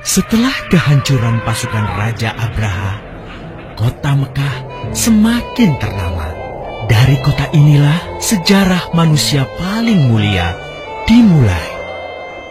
Setelah kehancuran pasukan Raja Abraha, kota Mekah semakin ternama. Dari kota inilah sejarah manusia paling mulia dimulai.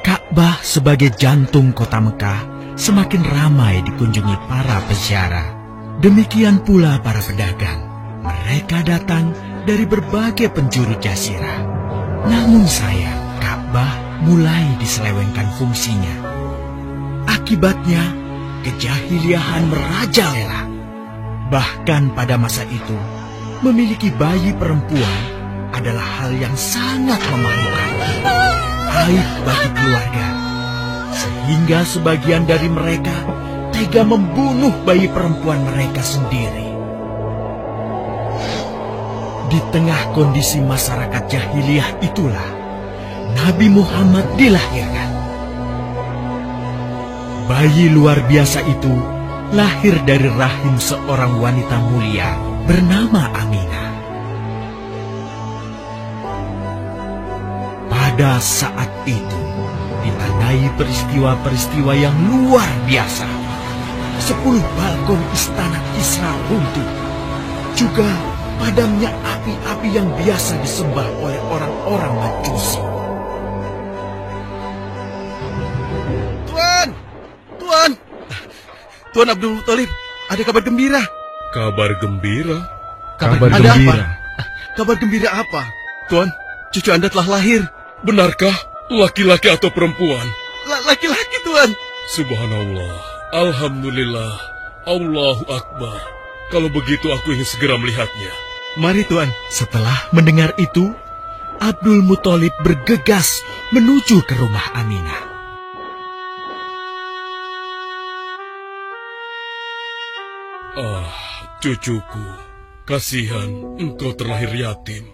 Ka'bah sebagai jantung kota Mekah semakin ramai dikunjungi para peziarah. Demikian pula para pedagang. Mereka datang dari berbagai penjuru jazirah. Namun sayang, Ka'bah mulai diselewengkan fungsinya. Akibatnya, kejahiliahan merajalela. Bahkan pada masa itu, memiliki bayi perempuan adalah hal yang sangat memalukan. Aib bagi keluarga. Sehingga sebagian dari mereka tega membunuh bayi perempuan mereka sendiri. Di tengah kondisi masyarakat jahiliyah itulah Nabi Muhammad dilahirkan. Bayi luar biasa itu lahir dari rahim seorang wanita mulia bernama Aminah. Pada saat itu ditandai peristiwa-peristiwa yang luar biasa. 10 balkon istana Kisra runtuh. Juga padamnya api-api yang biasa disembah oleh orang-orang Majusi. Tuan Abdul Muthalib, ada kabar gembira. Kabar gembira? Kabar gembira? Kabar gembira apa? Tuan, cucu Anda telah lahir. Benarkah? Laki-laki atau perempuan? Laki-laki, Tuan. Subhanallah, Alhamdulillah, Allahu Akbar. Kalau begitu aku ingin segera melihatnya. Mari, Tuan. Setelah mendengar itu, Abdul Muthalib bergegas menuju ke rumah Aminah. Ah, cucuku, kasihan engkau terlahir yatim.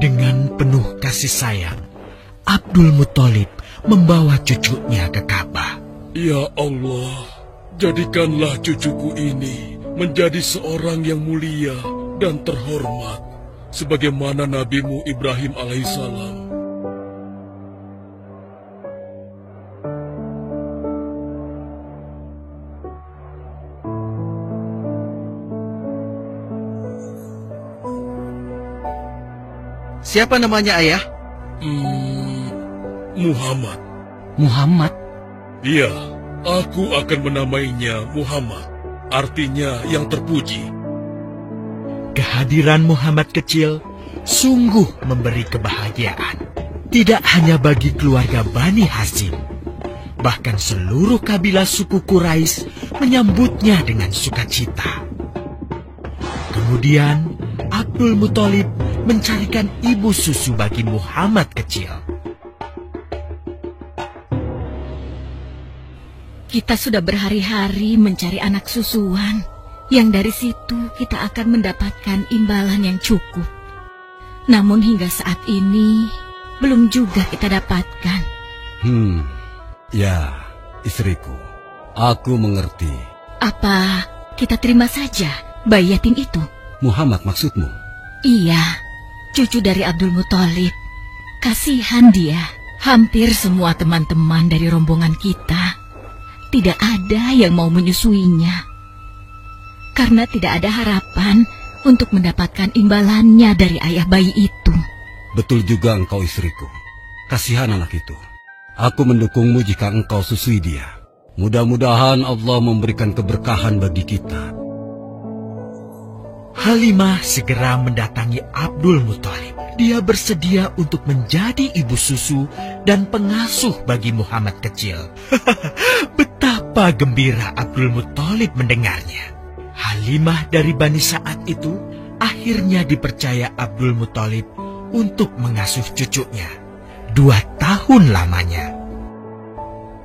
Dengan penuh kasih sayang, Abdul Muthalib membawa cucunya ke Ka'bah. Ya Allah, jadikanlah cucuku ini menjadi seorang yang mulia dan terhormat, sebagaimana Nabimu Ibrahim alaihissalam. Siapa namanya, Ayah? Muhammad. Muhammad? Iya, aku akan menamainya Muhammad. Artinya yang terpuji. Kehadiran Muhammad kecil sungguh memberi kebahagiaan. Tidak hanya bagi keluarga Bani Hashim, bahkan seluruh kabilah suku Quraisy menyambutnya dengan sukacita. Kemudian Abdul Muthalib mencarikan ibu susu bagi Muhammad kecil. Kita sudah berhari-hari mencari anak susuan, yang dari situ kita akan mendapatkan imbalan yang cukup. Namun hingga saat ini, belum juga kita dapatkan. Ya, istriku, aku mengerti. Apa kita terima saja bayi yatim itu? Muhammad maksudmu? Iya, cucu dari Abdul Muthalib. Kasihan dia. Hampir semua teman-teman dari rombongan kita tidak ada yang mau menyusuinya. Karena tidak ada harapan untuk mendapatkan imbalannya dari ayah bayi itu. Betul juga engkau, istriku. Kasihan anak itu. Aku mendukungmu jika engkau susui dia. Mudah-mudahan Allah memberikan keberkahan bagi kita. Halimah segera mendatangi Abdul Muthalib. Dia bersedia untuk menjadi ibu susu dan pengasuh bagi Muhammad kecil. Betapa gembira Abdul Muthalib mendengarnya. Halimah dari Bani Sa'ad itu akhirnya dipercaya Abdul Muthalib untuk mengasuh cucunya 2 tahun lamanya.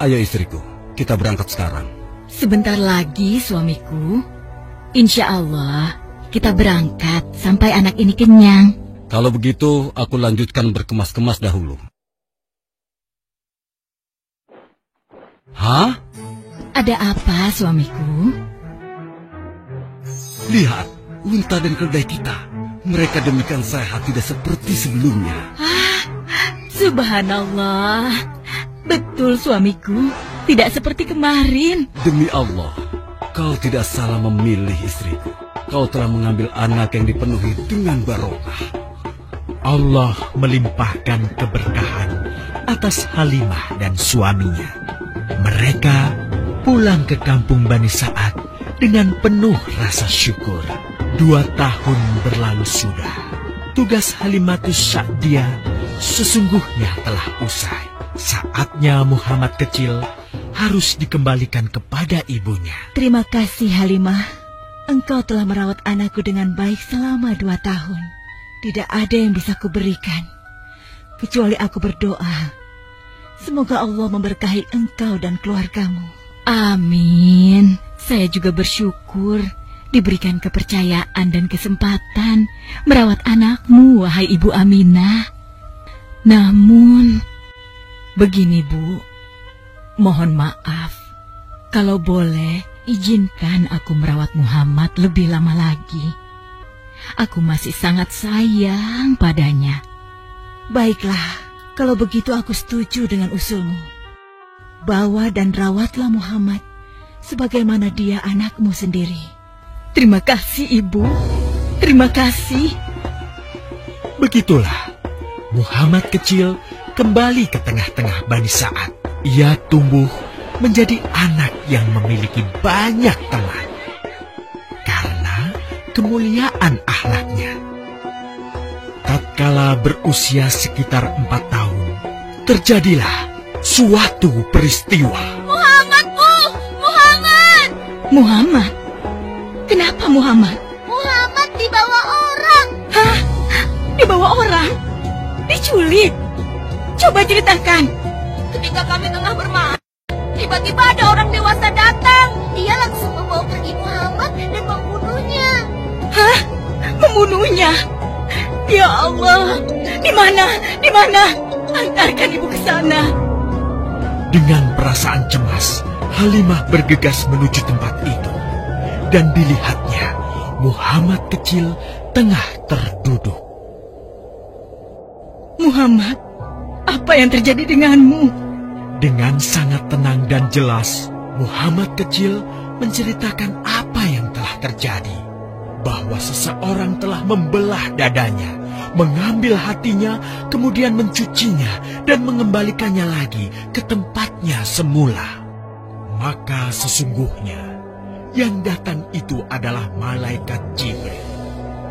Ayo istriku, kita berangkat sekarang. Sebentar lagi suamiku. Insya Allah kita berangkat sampai anak ini kenyang. Kalau begitu, aku lanjutkan berkemas-kemas dahulu. Hah? Ada apa, suamiku? Lihat, unta dan keledai kita. Mereka demikian sehat, tidak seperti sebelumnya. Subhanallah. Betul, suamiku. Tidak seperti kemarin. Demi Allah, kau tidak salah memilih istriku. Kau telah mengambil anak yang dipenuhi dengan barokah. Allah melimpahkan keberkahan atas Halimah dan suaminya. Mereka pulang ke kampung Bani Sa'ad dengan penuh rasa syukur. 2 tahun berlalu sudah. Tugas Halimatus Sa'diyah sesungguhnya telah usai. Saatnya Muhammad kecil harus dikembalikan kepada ibunya. Terima kasih Halimah. Engkau telah merawat anakku dengan baik selama 2 tahun. Tidak ada yang bisa kuberikan, kecuali aku berdoa. Semoga Allah memberkahi engkau dan keluargamu. Amin. Saya juga bersyukur diberikan kepercayaan dan kesempatan merawat anakmu, wahai Ibu Aminah. Namun, begini Bu, mohon maaf. Kalau boleh, izinkan aku merawat Muhammad lebih lama lagi. Aku masih sangat sayang padanya. Baiklah, kalau begitu aku setuju dengan usulmu. Bawa dan rawatlah Muhammad sebagaimana dia anakmu sendiri. Terima kasih, Ibu. Terima kasih. Begitulah, Muhammad kecil kembali ke tengah-tengah Bani Sa'ad. Ia tumbuh menjadi anak yang memiliki banyak teman. Karena kemuliaan akhlaknya. Tatkala berusia sekitar 4 tahun, terjadilah suatu peristiwa. Muhammad, Bu! Muhammad! Muhammad? Kenapa Muhammad? Muhammad dibawa orang. Hah? Dibawa orang? Diculik? Coba ceritakan. Ketika kami tengah bermain, tiba-tiba ada orang dewasa datang. Dia langsung membawa pergi Muhammad dan membunuhnya. Hah? Membunuhnya? Ya Allah, di mana? Di mana? Antarkan ibu ke sana. Dengan perasaan cemas, Halimah bergegas menuju tempat itu. Dan dilihatnya, Muhammad kecil tengah terduduk. Muhammad, apa yang terjadi denganmu? Dengan sangat tenang dan jelas, Muhammad kecil menceritakan apa yang telah terjadi. Bahwa seseorang telah membelah dadanya, mengambil hatinya, kemudian mencucinya dan mengembalikannya lagi ke tempatnya semula. Maka sesungguhnya yang datang itu adalah malaikat Jibril.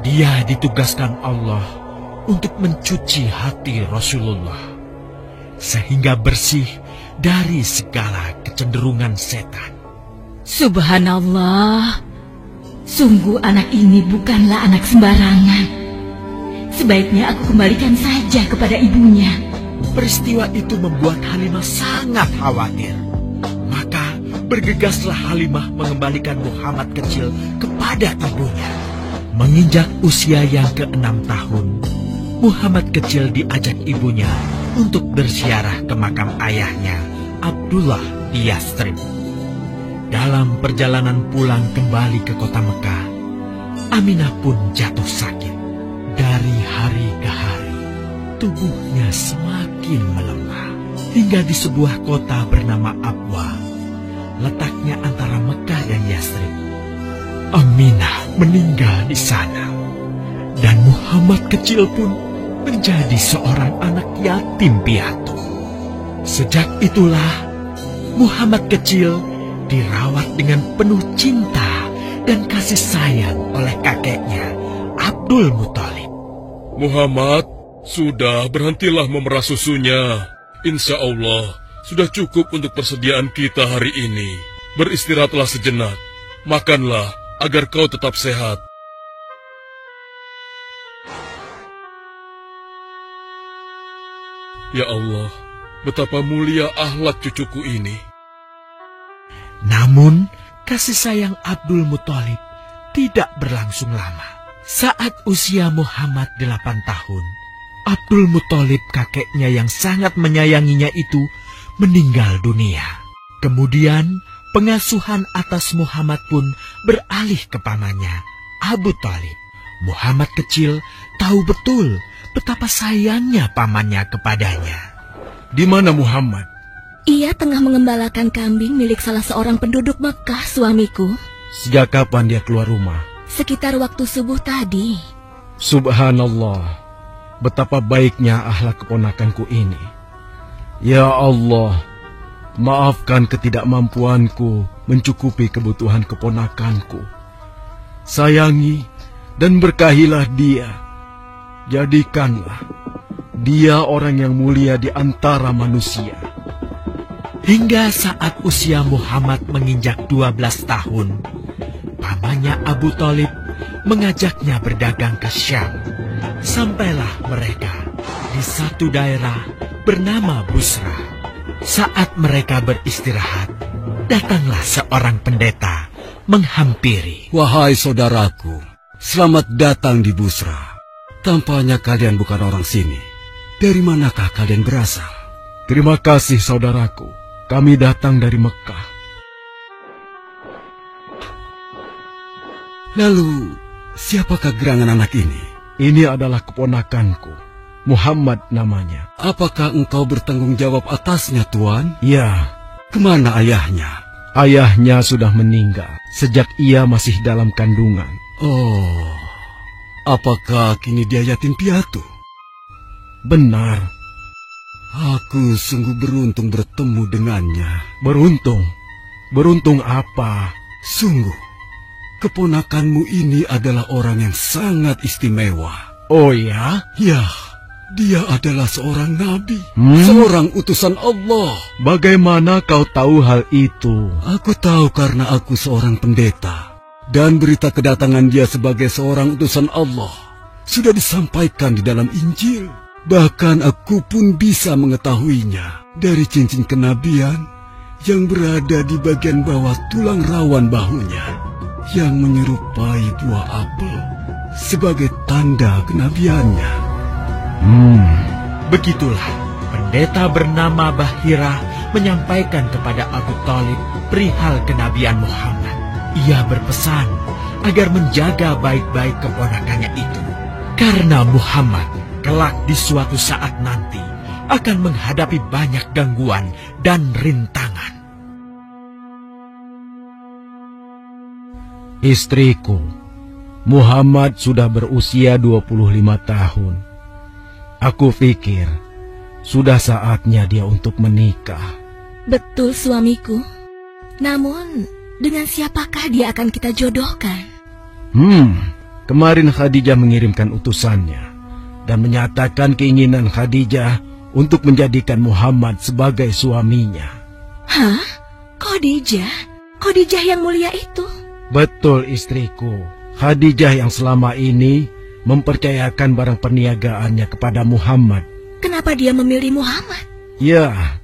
Dia ditugaskan Allah untuk mencuci hati Rasulullah sehingga bersih dari segala kecenderungan setan. Subhanallah. Sungguh anak ini bukanlah anak sembarangan. Sebaiknya aku kembalikan saja kepada ibunya. Peristiwa itu membuat Halimah sangat khawatir. Maka bergegaslah Halimah mengembalikan Muhammad kecil kepada ibunya. Menginjak usia yang ke-6 tahun, Muhammad kecil diajak ibunya untuk berziarah ke makam ayahnya, Abdullah di Yathrib. Dalam perjalanan pulang kembali ke kota Mekah, Aminah pun jatuh sakit. Dari hari ke hari, tubuhnya semakin melemah. Hingga di sebuah kota bernama Abwa, letaknya antara Mekah dan Yathrib, Aminah meninggal di sana. Dan Muhammad kecil pun menjadi seorang anak yatim piatu. Sejak itulah, Muhammad kecil dirawat dengan penuh cinta dan kasih sayang oleh kakeknya, Abdul Muthalib. Muhammad, sudah berhentilah memerah susunya. Insya Allah, sudah cukup untuk persediaan kita hari ini. Beristirahatlah sejenak. Makanlah agar kau tetap sehat. Ya Allah, betapa mulia akhlak cucuku ini. Namun, kasih sayang Abdul Muthalib tidak berlangsung lama. Saat usia Muhammad 8 tahun, Abdul Muthalib kakeknya yang sangat menyayanginya itu meninggal dunia. Kemudian, pengasuhan atas Muhammad pun beralih ke pamannya, Abu Thalib. Muhammad kecil tahu betul betapa sayangnya pamannya kepadanya. Di mana Muhammad? Ia tengah mengembalakan kambing milik salah seorang penduduk Mekah, suamiku. Sejak kapan dia keluar rumah? Sekitar waktu subuh tadi. Subhanallah, betapa baiknya akhlak keponakanku ini. Ya Allah, maafkan ketidakmampuanku mencukupi kebutuhan keponakanku. Sayangi dan berkahilah dia. Jadikanlah dia orang yang mulia di antara manusia. Hingga saat usia Muhammad menginjak 12 tahun, pamannya Abu Thalib mengajaknya berdagang ke Syam. Sampailah mereka di satu daerah bernama Busra. Saat mereka beristirahat, datanglah seorang pendeta menghampiri. Wahai saudaraku, selamat datang di Busra. Tampaknya kalian bukan orang sini. Dari manakah kalian berasal? Terima kasih saudaraku. Kami datang dari Mekah. Lalu, siapakah gerangan anak ini? Ini adalah keponakanku. Muhammad namanya. Apakah engkau bertanggung jawab atasnya, Tuan? Ya. Kemana ayahnya? Ayahnya sudah meninggal sejak ia masih dalam kandungan. Oh, apakah kini dia yatim piatu? Benar. Aku sungguh beruntung bertemu dengannya. Beruntung? Beruntung apa? Sungguh, keponakanmu ini adalah orang yang sangat istimewa. Oh ya? Ya, dia adalah seorang nabi, seorang utusan Allah. Bagaimana kau tahu hal itu? Aku tahu karena aku seorang pendeta. Dan berita kedatangan dia sebagai seorang utusan Allah sudah disampaikan di dalam Injil. Bahkan aku pun bisa mengetahuinya dari cincin kenabian yang berada di bagian bawah tulang rawan bahunya yang menyerupai buah apel sebagai tanda kenabiannya. Begitulah pendeta bernama Bahira menyampaikan kepada Abu Thalib perihal kenabian Muhammad. Ia berpesan agar menjaga baik-baik keponakannya itu, karena Muhammad kelak di suatu saat nanti akan menghadapi banyak gangguan dan rintangan. Istriku, Muhammad sudah berusia 25 tahun. Aku pikir sudah saatnya dia untuk menikah. Betul, suamiku. Namun, dengan siapakah dia akan kita jodohkan? Kemarin Khadijah mengirimkan utusannya dan menyatakan keinginan Khadijah untuk menjadikan Muhammad sebagai suaminya. Hah? Khadijah? Khadijah yang mulia itu? Betul, istriku. Khadijah yang selama ini mempercayakan barang perniagaannya kepada Muhammad. Kenapa dia memilih Muhammad? Ya,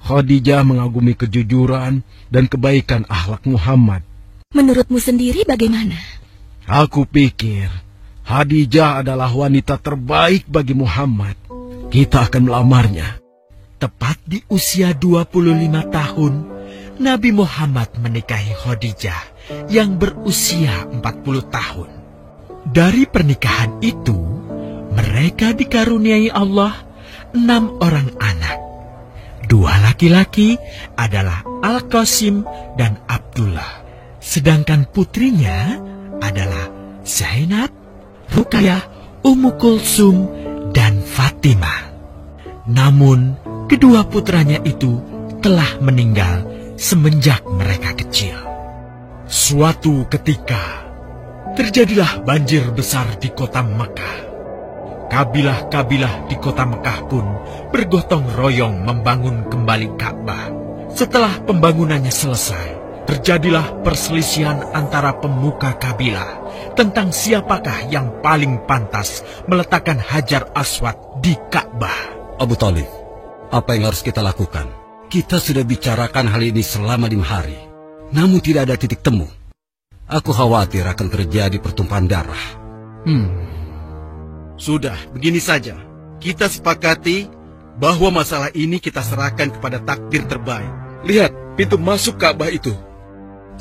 Khadijah mengagumi kejujuran dan kebaikan akhlak Muhammad. Menurutmu sendiri bagaimana? Aku pikir Khadijah adalah wanita terbaik bagi Muhammad. Kita akan melamarnya. Tepat di usia 25 tahun, Nabi Muhammad menikahi Khadijah yang berusia 40 tahun. Dari pernikahan itu, mereka dikaruniai Allah 6 orang anak. 2 laki-laki adalah Al-Qasim dan Abdullah. Sedangkan putrinya adalah Zainab, Ruqayyah, Ummu Kulsum, dan Fatimah. Namun, kedua putranya itu telah meninggal semenjak mereka kecil. Suatu ketika, terjadilah banjir besar di kota Mekah. Kabilah-kabilah di kota Mekah pun bergotong royong membangun kembali Ka'bah. Setelah pembangunannya selesai, terjadilah perselisihan antara pemuka kabilah tentang siapakah yang paling pantas meletakkan Hajar Aswad di Ka'bah. Abu Thalib, apa yang harus kita lakukan? Kita sudah bicarakan hal ini selama 5 hari, namun tidak ada titik temu. Aku khawatir akan terjadi pertumpahan darah. Sudah, begini saja. Kita sepakati bahwa masalah ini kita serahkan kepada takdir terbaik. Lihat pintu masuk Ka'bah itu.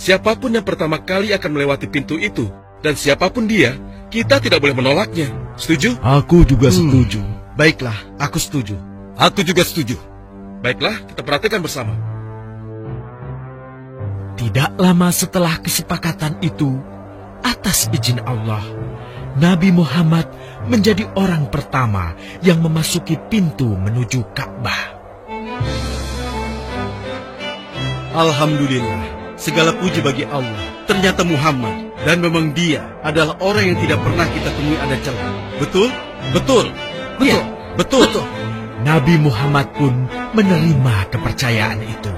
Siapapun yang pertama kali akan melewati pintu itu, dan siapapun dia, kita tidak boleh menolaknya. Setuju? Aku juga setuju. Baiklah, aku setuju. Aku juga setuju. Baiklah, kita perhatikan bersama. Tidak lama setelah kesepakatan itu, atas izin Allah, Nabi Muhammad menjadi orang pertama yang memasuki pintu menuju Ka'bah. Alhamdulillah, segala puji bagi Allah. Ternyata Muhammad, dan memang dia adalah orang yang tidak pernah kita temui ada celah. Betul? Betul. Betul. Betul. Betul. Nabi Muhammad pun menerima kepercayaan itu.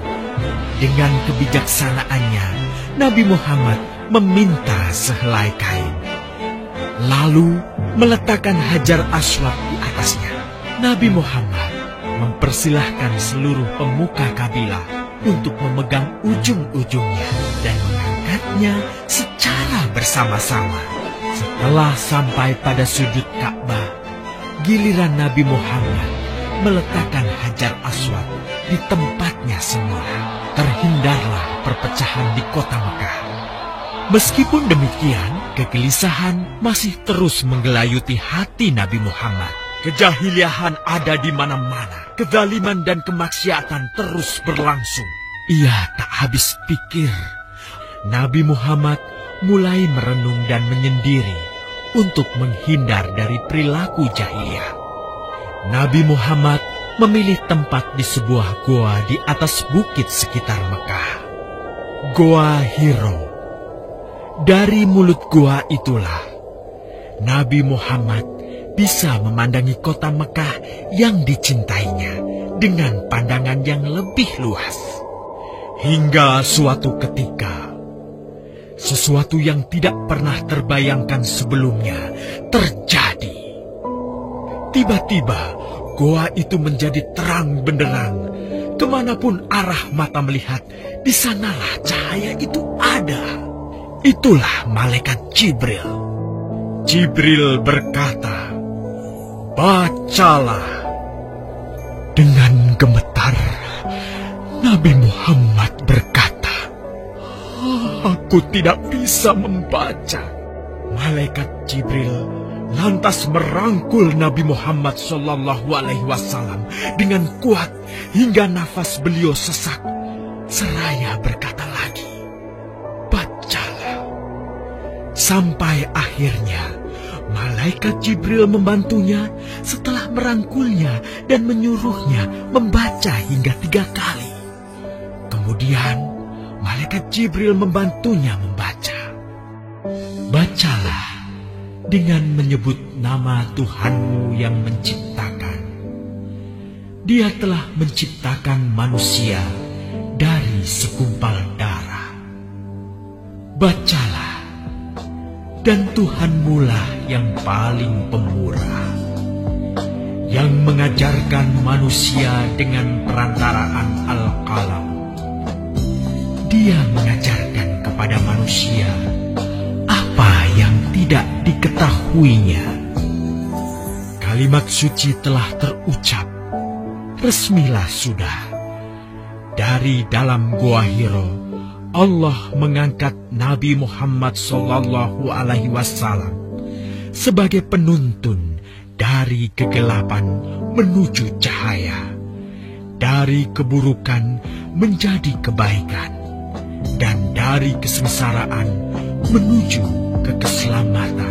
Dengan kebijaksanaannya, Nabi Muhammad meminta sehelai kain, lalu meletakkan Hajar Aswad di atasnya. Nabi Muhammad mempersilahkan seluruh pemuka kabilah untuk memegang ujung-ujungnya dan mengangkatnya secara bersama-sama. Setelah sampai pada sudut Ka'bah, giliran Nabi Muhammad meletakkan Hajar Aswad di tempatnya semula. Terhindarlah perpecahan di kota Mekah. Meskipun demikian, kegelisahan masih terus menggelayuti hati Nabi Muhammad. Kejahiliahan ada di mana-mana. Kezaliman dan kemaksiatan terus berlangsung. Ia tak habis pikir. Nabi Muhammad mulai merenung dan menyendiri untuk menghindar dari perilaku jahiliyah. Nabi Muhammad memilih tempat di sebuah goa di atas bukit sekitar Mekah. Goa Hiro. Dari mulut goa itulah Nabi Muhammad bisa memandangi kota Mekah yang dicintainya dengan pandangan yang lebih luas. Hingga suatu ketika, sesuatu yang tidak pernah terbayangkan sebelumnya terjadi. Tiba-tiba, goa itu menjadi terang benderang. Kemanapun arah mata melihat, di sanalah cahaya itu ada. Itulah malaikat Jibril. Jibril berkata, "Bacalah." Dengan gemetar, Nabi Muhammad berkata, "Aku tidak bisa membaca." Malaikat Jibril lantas merangkul Nabi Muhammad SAW dengan kuat hingga nafas beliau sesak. Seraya berkata lagi, "Bacalah." Sampai akhirnya malaikat Jibril membantunya setelah merangkulnya dan menyuruhnya membaca hingga 3 kali. Kemudian malaikat Jibril membantunya membaca. "Bacalah dengan menyebut nama Tuhanmu yang menciptakan. Dia telah menciptakan manusia dari segumpal darah. Bacalah, dan Tuhanmulah yang paling pemurah, yang mengajarkan manusia dengan perantaraan Al-Qalam. Dia mengajarkan kepada manusia apa yang tidak diketahuinya." Kalimat suci telah terucap. Resmilah sudah. Dari dalam Goa Hiro, Allah mengangkat Nabi Muhammad SAW sebagai penuntun dari kegelapan menuju cahaya, dari keburukan menjadi kebaikan, dan dari kesengsaraan menuju ke keselamatan.